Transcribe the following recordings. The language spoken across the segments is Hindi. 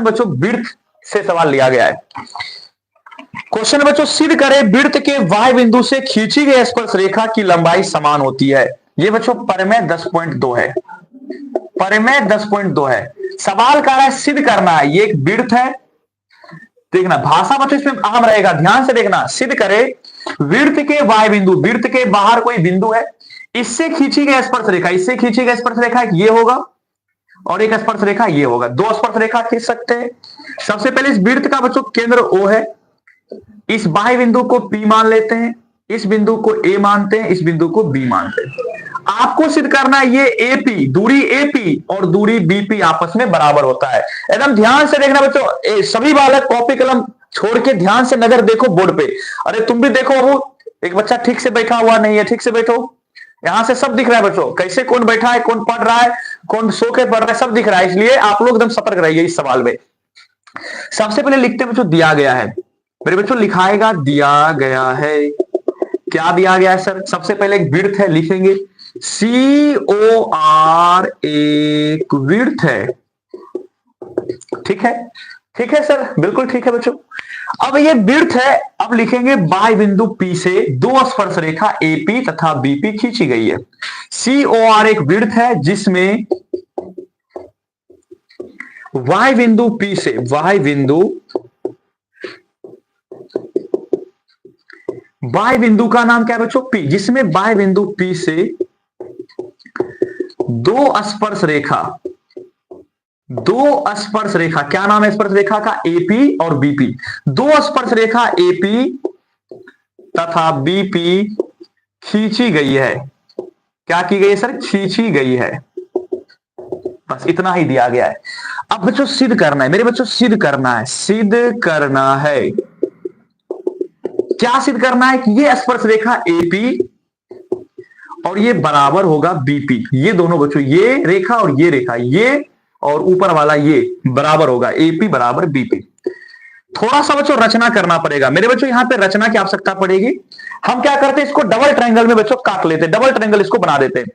बच्चों वृत्त से सवाल लिया गया है। क्वेश्चन बच्चों, सिद्ध करें वृत्त के वाय बिंदु से खींची गई स्पर्श रेखा की लंबाई समान होती है। ये बच्चों परिमेय 10.2 है, परिमेय 10.2 है। सवाल कह रहा है सिद्ध करना है, ये एक वृत्त है। देखना भाषा बच्चों इसमें अहम रहेगा, ध्यान से देखना। सिद्ध करे वृत्त के वाय बिंदु, वृत्त के बाहर कोई बिंदु है, इससे खींची गई स्पर्श रेखा, इससे खींची गई स्पर्श रेखा ये होगा और एक स्पर्श रेखा ये होगा। दो स्पर्श रेखा खींच सकते हैं। सबसे पहले इस वृत्त का बच्चों केंद्र O है, इस बाह्य बिंदु को P मान लेते हैं, इस बिंदु को A मानते हैं, इस बिंदु को B मानते हैं। आपको सिद्ध करना है ये AP, दूरी AP और दूरी BP आपस में बराबर होता है। एकदम ध्यान से देखना बच्चों, सभी बालक कॉपी कलम छोड़ के ध्यान से नजर देखो बोर्ड पे। अरे तुम भी देखो, वो एक बच्चा ठीक से बैठा हुआ नहीं है, ठीक से बैठो। यहां से सब दिख रहा है बच्चों, कैसे कौन बैठा है, कौन पढ़ रहा है, कौन सो के पढ़ रहा है, सब दिख रहा है। इसलिए आप लोग एकदम सतर्क रहिए इस सवाल में। सबसे पहले लिखते हैं बच्चों, दिया गया है। मेरे बच्चों लिखाएगा दिया गया है। क्या दिया गया है सर? सबसे पहले एक वृत्त है, लिखेंगे COR एक वृत्त है। ठीक है, ठीक है सर, बिल्कुल ठीक है बच्चों। अब ये वृत्त है, अब लिखेंगे बाह्य बिंदु P से दो स्पर्श रेखा AP तथा BP खींची गई है। COR एक वृत्त है जिसमें बाह्य बिंदु P से, बाह्य बिंदु का नाम क्या है बच्चों? P, जिसमें बाह्य बिंदु P से दो स्पर्श रेखा, क्या नाम है स्पर्श रेखा का? AP और BP। दो स्पर्श रेखा AP तथा BP खींची गई है। क्या की गई है सर? खींची गई है। बस इतना ही दिया गया है। अब बच्चों सिद्ध करना है, मेरे बच्चों सिद्ध करना है, सिद्ध करना है। क्या सिद्ध करना है? कि ये स्पर्श रेखा AP और ये बराबर होगा BP। ये दोनों बच्चों, ये रेखा और ये रेखा, ये और ऊपर वाला ये बराबर होगा, AP बराबर BP। थोड़ा सा बच्चों रचना करना पड़ेगा। मेरे बच्चों यहां पे रचना की आवश्यकता पड़ेगी। हम क्या करते हैं, इसको डबल ट्रायंगल में बच्चों काट लेते हैं, डबल ट्रायंगल इसको बना देते हैं।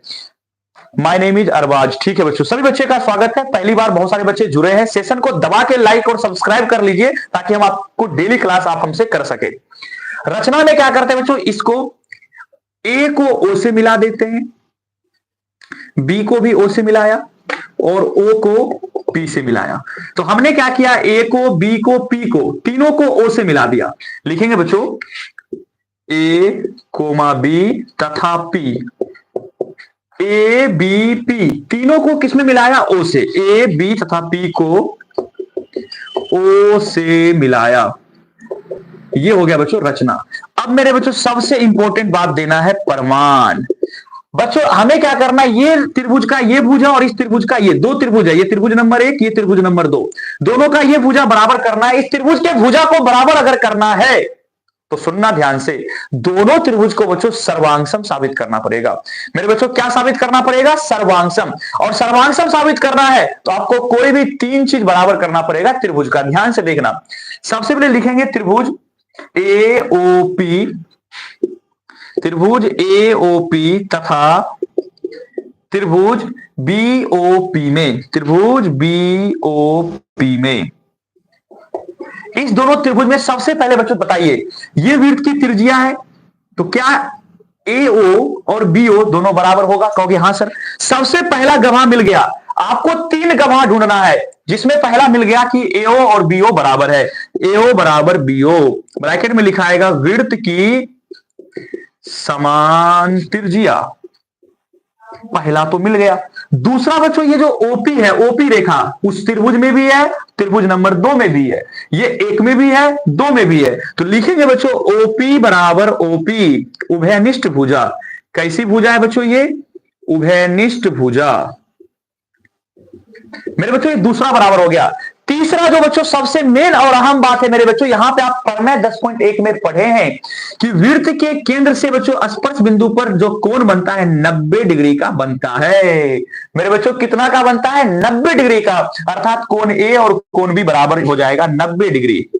My name is Arbaaz. ठीक है बच्चों, सभी बच्चे का स्वागत है। पहली बार बहुत सारे बच्चे जुड़े हैं। सेशन को दबा के लाइक और सब्सक्राइब कर लीजिए ताकि हम आपको डेली क्लास आप हमसे कर सके। रचना में क्या करते हैं बच्चों, इसको A को O से मिला देते हैं, B को भी O से मिलाया और O को P से मिलाया। तो हमने क्या किया, A को, B को, P को, तीनों को O से मिला दिया। लिखेंगे बच्चों A, B तथा P, A, B, P तीनों को किसमें मिलाया? O से। A, B तथा P को O से मिलाया। ये हो गया बच्चों रचना। अब मेरे बच्चों सबसे इंपॉर्टेंट बात देना है प्रमाण। बच्चों हमें क्या करना है, ये त्रिभुज का ये भुजा और इस त्रिभुज का ये, दो त्रिभुज है, ये त्रिभुज नंबर 1, ये त्रिभुज नंबर 2, दोनों का ये भुजा बराबर करना है। इस त्रिभुज के भुजा को बराबर अगर करना है तो सुनना ध्यान से, दोनों त्रिभुज को बच्चों सर्वांगसम साबित करना पड़ेगा। मेरे बच्चों क्या साबित करना पड़ेगा? सर्वांगसम। और सर्वांगसम साबित करना है तो आपको कोई भी तीन चीज बराबर करना पड़ेगा त्रिभुज का। ध्यान से देखना, सबसे पहले लिखेंगे त्रिभुज AOP, त्रिभुज AOP तथा त्रिभुज BOP में, त्रिभुज BOP में, इस दोनों त्रिभुज में सबसे पहले बच्चों बताइए ये वृत्त की त्रिज्या है, तो क्या AO और BO दोनों बराबर होगा? कहोगे हाँ सर। सबसे पहला गवाह मिल गया, आपको तीन गवाह ढूंढना है जिसमें पहला मिल गया कि AO और BO बराबर है। AO बराबर BO, ब्रैकेट में लिखा आएगा वृत्त की समान त्रिज्या। पहला तो मिल गया। दूसरा बच्चों ये जो OP है, OP रेखा उस त्रिभुज में भी है, त्रिभुज नंबर 2 में भी है, ये 1 में भी है, 2 में भी है। तो लिखेंगे बच्चों OP बराबर OP, उभयनिष्ठ भुजा। कैसी भुजा है बच्चों? ये उभयनिष्ठ भुजा। मेरे बच्चों ये दूसरा बराबर हो गया। तीसरा जो बच्चों सबसे मेन और अहम बात है मेरे बच्चों, यहां पे आप परिमेय 10.1 में पढ़े हैं कि वृत्त के केंद्र से बच्चों स्पर्श बिंदु पर जो कोण बनता है 90 डिग्री का बनता है। मेरे बच्चों कितना का बनता है? 90 डिग्री का, अर्थात कोण A और कोण B बराबर हो जाएगा 90 डिग्री।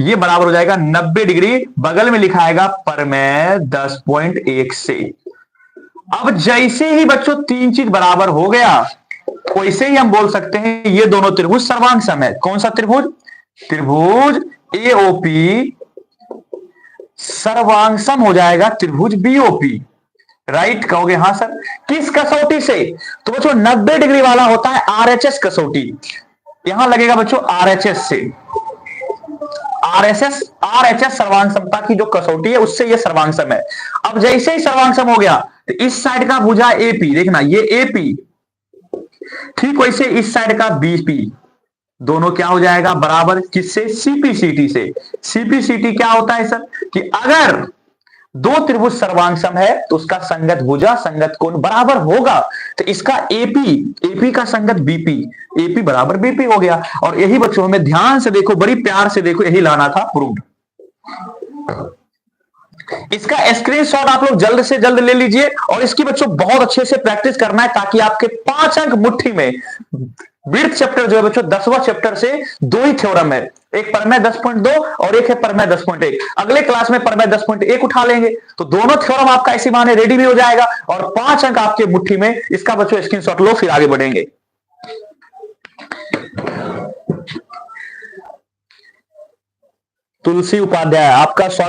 ये बराबर हो जाएगा 90 डिग्री। बगल में लिखाएगा परिमेय 10.1 से। अब जैसे ही बच्चों तीन चीज बराबर हो गया वैसे ही हम बोल सकते हैं ये दोनों त्रिभुज सर्वांग सम है। कौन सा त्रिभुज? त्रिभुज एओपी सर्वांग सम हो जाएगा त्रिभुज बीओपी। राइट कहोगे हाँ सर। किस कसौटी से? तो बच्चों 90 डिग्री वाला होता है आरएचएस कसौटी। यहां लगेगा बच्चों आरएचएस से। आरएचएस सर्वांग समता की जो कसौटी है उससे ये सर्वांग सम है। अब जैसे ही सर्वांग सम हो गया तो इस साइड का भुजा एपी, देखना ये एपी, ठीक वैसे इस साइड का बीपी, दोनों क्या हो जाएगा बराबर किससे? सीपीसीटी से। सीपीसीटी क्या होता है सर? कि अगर दो त्रिभुज सर्वांग सम है तो उसका संगत भुजा संगत कोण बराबर होगा। तो इसका एपी का संगत बीपी, एपी बराबर बीपी हो गया। और यही बच्चों में ध्यान से देखो, बड़ी प्यार से देखो, यही लाना था प्रूव्ड। इसका स्क्रीनशॉट आप लोग जल्द से जल्द ले लीजिए और इसकी बच्चों बहुत अच्छे से प्रैक्टिस करना है ताकि आपके 5 अंक मुट्ठी में। ब्रीथ चैप्टर जो है बच्चों 10वां चैप्टर से 2 ही थ्योरम है, एक परमेय 10.2 और एक है परमेय 10.1। अगले क्लास में परमेय 10.1 उठा लेंगे तो दोनों थ्योरम आपका इसी बहाने रेडी भी हो जाएगा और 5 अंक आपके मुट्ठी में। इसका बच्चों स्क्रीनशॉट लो, फिर आगे बढ़ेंगे। तुलसी उपाध्याय आपका स्वागत।